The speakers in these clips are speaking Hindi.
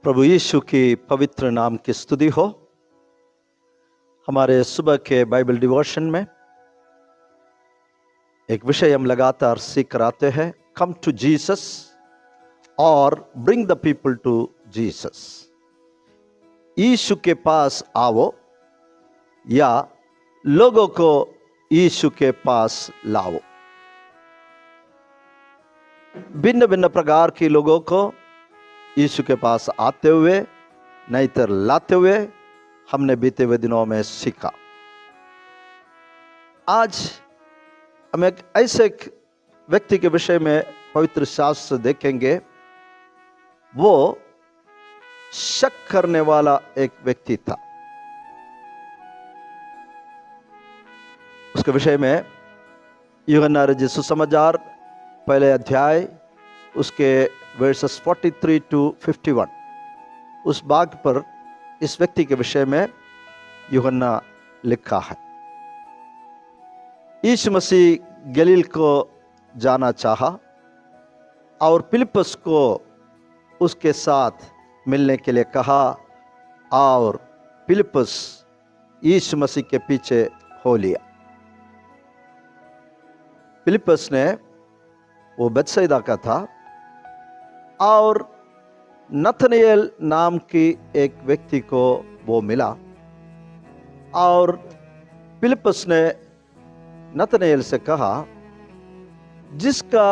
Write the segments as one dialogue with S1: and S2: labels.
S1: प्रभु यीशु की पवित्र नाम की स्तुति हो। हमारे सुबह के बाइबल डिवोशन में एक विषय हम लगातार सीख कर आते हैं, कम टू जीसस और bring the people to Jesus. यीशु के पास आओ या लोगों को यीशु के पास लाओ। भिन्न भिन्न प्रकार के लोगों को यीशु के पास आते हुए नहीं तो लाते हुए हमने बीते हुए दिनों में सीखा। आज हम एक ऐसे व्यक्ति के विषय में पवित्र शास्त्र देखेंगे। वो शक करने वाला एक व्यक्ति था। उसके विषय में यूहन्ना रचित सुसमाचार पहले अध्याय उसके वर्सेस 43 to 51 उस भाग पर इस व्यक्ति के विषय में यूहन्ना लिखा है। यीशु मसीह गलील को जाना चाहा और फिलिप्पस को उसके साथ मिलने के लिए कहा और फिलिप्पस यीशु मसीह के पीछे हो लिया। फिलिप्पस ने वो बेथसाइदा का था और नथनएल नाम की एक व्यक्ति को वो मिला और फिलिप्पस ने नथनएल से कहा, जिसका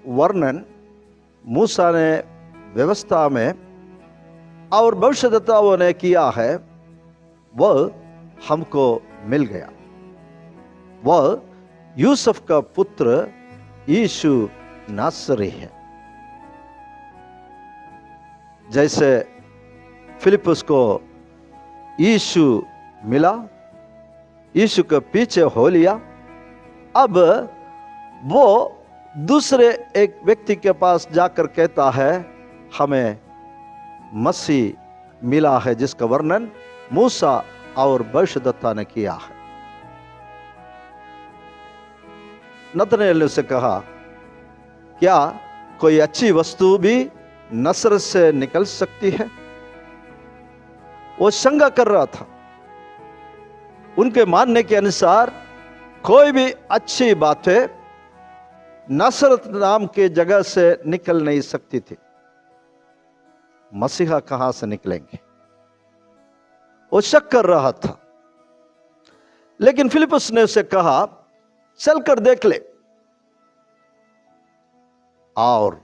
S1: वर्णन मूसा ने व्यवस्था में और भविष्यद्वक्ताओं ने किया है वह हमको मिल गया। वह यूसुफ का पुत्र यीशु नासरी है। जैसे फिलिप्पस को यीशु मिला, यीशु के पीछे हो लिया, अब वो दूसरे एक व्यक्ति के पास जाकर कहता है हमें मसीह मिला है जिसका वर्णन मूसा और भविष्यद्वक्ता ने किया है। नथनएल ने उसे कहा, क्या कोई अच्छी वस्तु भी नसरत से निकल सकती है? वो शंका कर रहा था। उनके मानने के अनुसार कोई भी अच्छी बातें नसरत नाम के जगह से निकल नहीं सकती थी। मसीहा कहां से निकलेंगे? वो शक कर रहा था। लेकिन फिलिप्पस ने उसे कहा, चलकर देख ले। और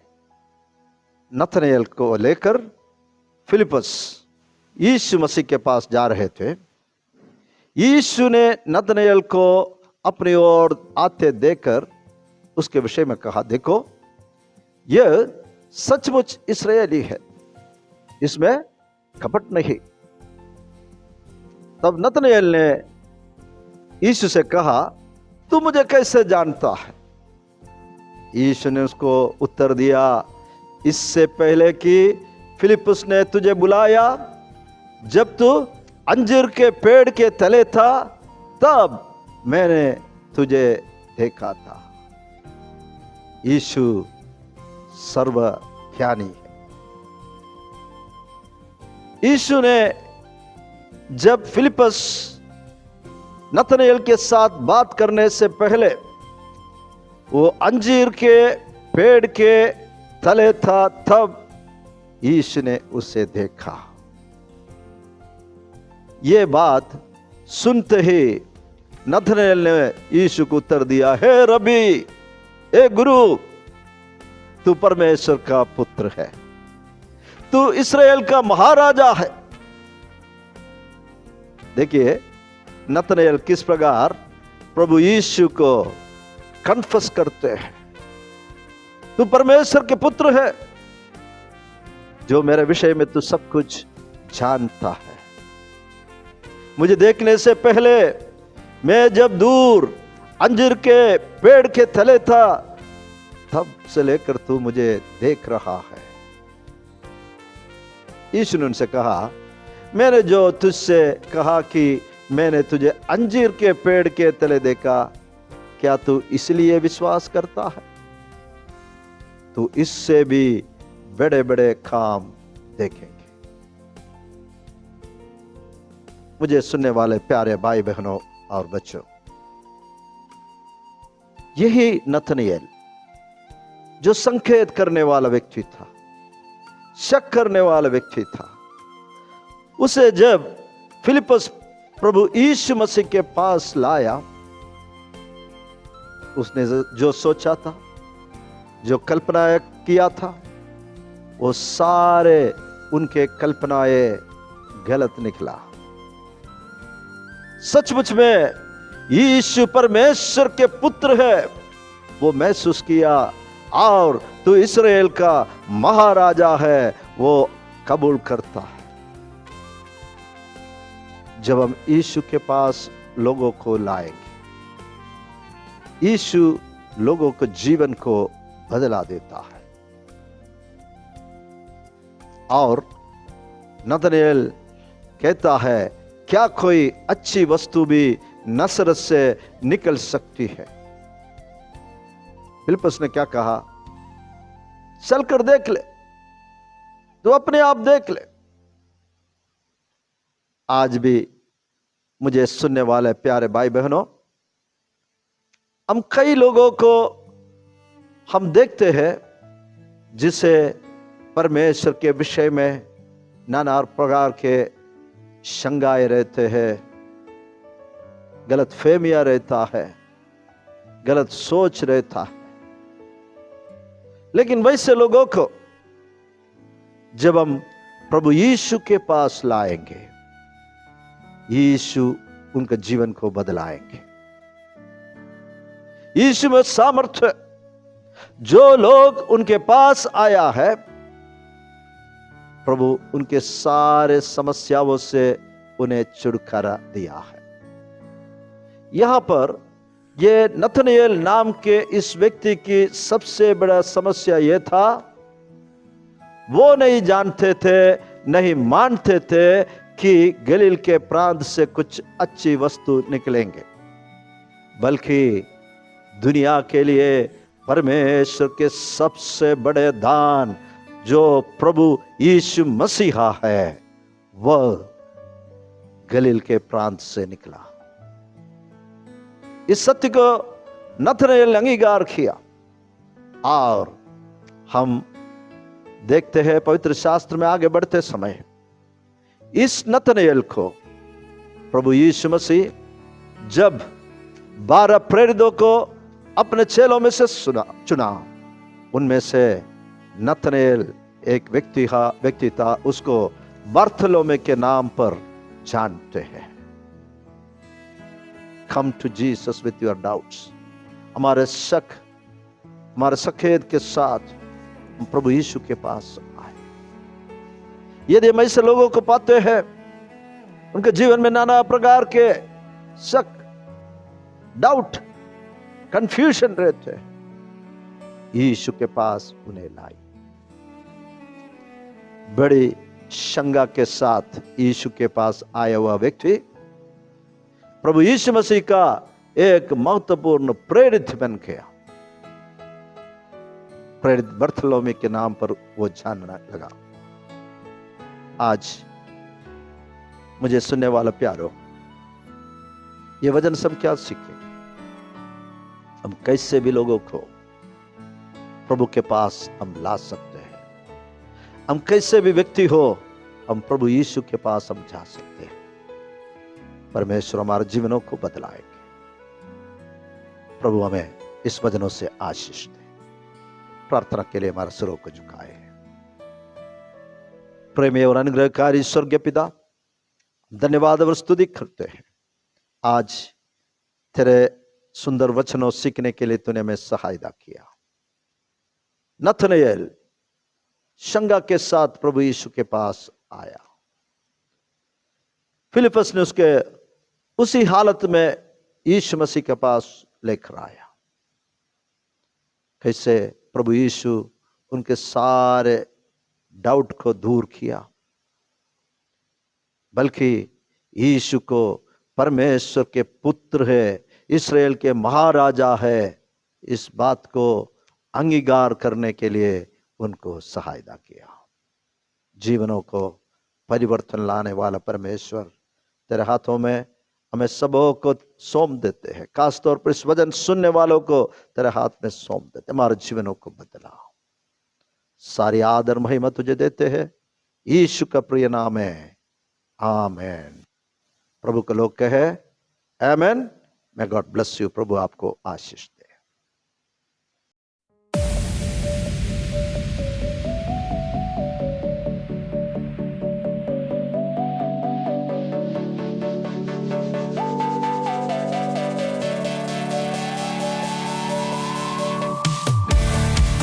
S1: नथनएल को लेकर फिलिप्पस यीशु मसीह के पास जा रहे थे। यीशु ने नथनएल को अपनी ओर आते देखकर उसके विषय में कहा, देखो यह सचमुच इस्राएली है, इसमें कपट नहीं। तब नथनएल ने यीशु से कहा, तू मुझे कैसे जानता है? यीशु ने उसको उत्तर दिया, इससे पहले कि फिलिप्पस ने तुझे बुलाया, जब तू अंजीर के पेड़ के तले था तब मैंने तुझे देखा था। यीशु सर्वज्ञानी है। यीशु ने जब फिलिप्पस नथनएल के साथ बात करने से पहले वो अंजीर के पेड़ के तले था, तब यीशु ने उसे देखा। ये बात सुनते ही नथनएल ने यीशु को उत्तर दिया, हे रबी, हे गुरु, तू परमेश्वर का पुत्र है, तू इस्राएल का महाराजा है। देखिए नथनएल किस प्रकार प्रभु यीशु को कन्फेस करते हैं, तू परमेश्वर के पुत्र है, जो मेरे विषय में तू सब कुछ जानता है। मुझे देखने से पहले मैं जब दूर अंजीर के पेड़ के तले था तब से लेकर तू मुझे देख रहा है। यीशु ने उनसे कहा, मैंने जो तुझसे कहा कि मैंने तुझे अंजीर के पेड़ के तले देखा, क्या तू इसलिए विश्वास करता है? तू इससे भी बड़े बड़े काम देखेंगे। मुझे सुनने वाले प्यारे भाई बहनों और बच्चों, यही नतनएल जो संकेत करने वाला व्यक्ति था, शक करने वाला व्यक्ति था, उसे जब फिलिप्पस प्रभु यीशु मसीह के पास लाया, उसने जो सोचा था, जो कल्पना किया था, वो सारे उनके कल्पनाएं गलत निकला। सचमुच में यीशु परमेश्वर के पुत्र है, वो महसूस किया, और तू इस्राएल का महाराजा है, वो कबूल करता है। जब हम यीशु के पास लोगों को लाएंगे, यीशु लोगों को जीवन को बदला देता है। और नतनएल कहता है, क्या कोई अच्छी वस्तु भी नसरत से निकल सकती है? फिलिप्पस ने क्या कहा? चलकर देख ले, तो अपने आप देख ले। आज भी मुझे सुनने वाले प्यारे भाई बहनों, हम कई लोगों को हम देखते हैं जिसे परमेश्वर के विषय में नाना प्रकार के शंकाएं रहते हैं, गलत फहमियां रहता है, गलत सोच रहता है। लेकिन वैसे लोगों को जब हम प्रभु यीशु के पास लाएंगे, यीशु उनके जीवन को बदलाएंगे। यीशु में सामर्थ्य, जो लोग उनके पास आया है, प्रभु उनके सारे समस्याओं से उन्हें छुटकारा दिया है। यहां पर यह नतनएल नाम के इस व्यक्ति की सबसे बड़ा समस्या यह था, वो नहीं जानते थे, नहीं मानते थे कि गलील के प्रांत से कुछ अच्छी वस्तु निकलेंगे, बल्कि दुनिया के लिए परमेश्वर के सबसे बड़े दान जो प्रभु यीशु मसीहा है, वह गलील के प्रांत से निकला। इस सत्य को नतनएल ने अंगीकार किया, और हम देखते हैं पवित्र शास्त्र में आगे बढ़ते समय इस नतनएल को प्रभु यीशु मसीह जब 12 प्रेरितों को अपने चेलों में से चुना, उनमें से नतनएल एक व्यक्ति था, उसको बर्थलोमे के नाम पर जानते हैं। Come to Jesus with your doubts। हमारे शक, हमारे संकेत के साथ हम प्रभु यीशु के पास आए। यदि हम ऐसे लोगों को पाते हैं, उनके जीवन में नाना प्रकार के शक, डाउट, कंफ्यूजन रहते हैं, यीशु के पास उन्हें लाई। बड़ी शंका के साथ यीशु के पास आया हुआ व्यक्ति प्रभु यीशु मसीह का एक महत्वपूर्ण प्रेरित बन गया। प्रेरित बर्थलोमे के नाम पर वो जानने लगा। आज मुझे सुनने वाला प्यारो, ये वचन से हम क्या सीखे? हम कैसे भी लोगों को प्रभु के पास हम ला सकते हैं। हम कैसे भी व्यक्ति हो, हम प्रभु यीशु के पास हम जा सकते हैं। परमेश्वर हमारे जीवनों को बदलाएंगे। प्रभु हमें इस वचनों से आशीष दे। प्रार्थना के लिए हमारे सिरों को झुकाए। प्रेमी और अनुग्रहकारी स्वर्गीय पिता, धन्यवाद और स्तुति करते हैं। आज तेरे सुंदर वचनों सीखने के लिए तूने हमें सहायता किया। नतनएल शंका के साथ प्रभु यीशु के पास आया। फिलिप्पस ने उसके उसी हालत में यीशु मसीह के पास लेकर आया। कैसे प्रभु यीशु उनके सारे डाउट को दूर किया, बल्कि यीशु को परमेश्वर के पुत्र है, इस्राएल के महाराजा है, इस बात को अंगीकार करने के लिए उनको सहायता किया। जीवनों को परिवर्तन लाने वाला परमेश्वर, तेरे हाथों में हमें सबों को सौंप देते हैं, खासतौर पर इस वचन सुनने वालों को तेरे हाथ में सौंप देते, हमारे जीवनों को बदलाओ। सारी आदर महिमा तुझे देते हैं, यीशु का प्रिय नाम है, आमेन। प्रभु के लोग कहे आमेन। मैं गॉड ब्लेस यू। प्रभु आपको आशीष दे।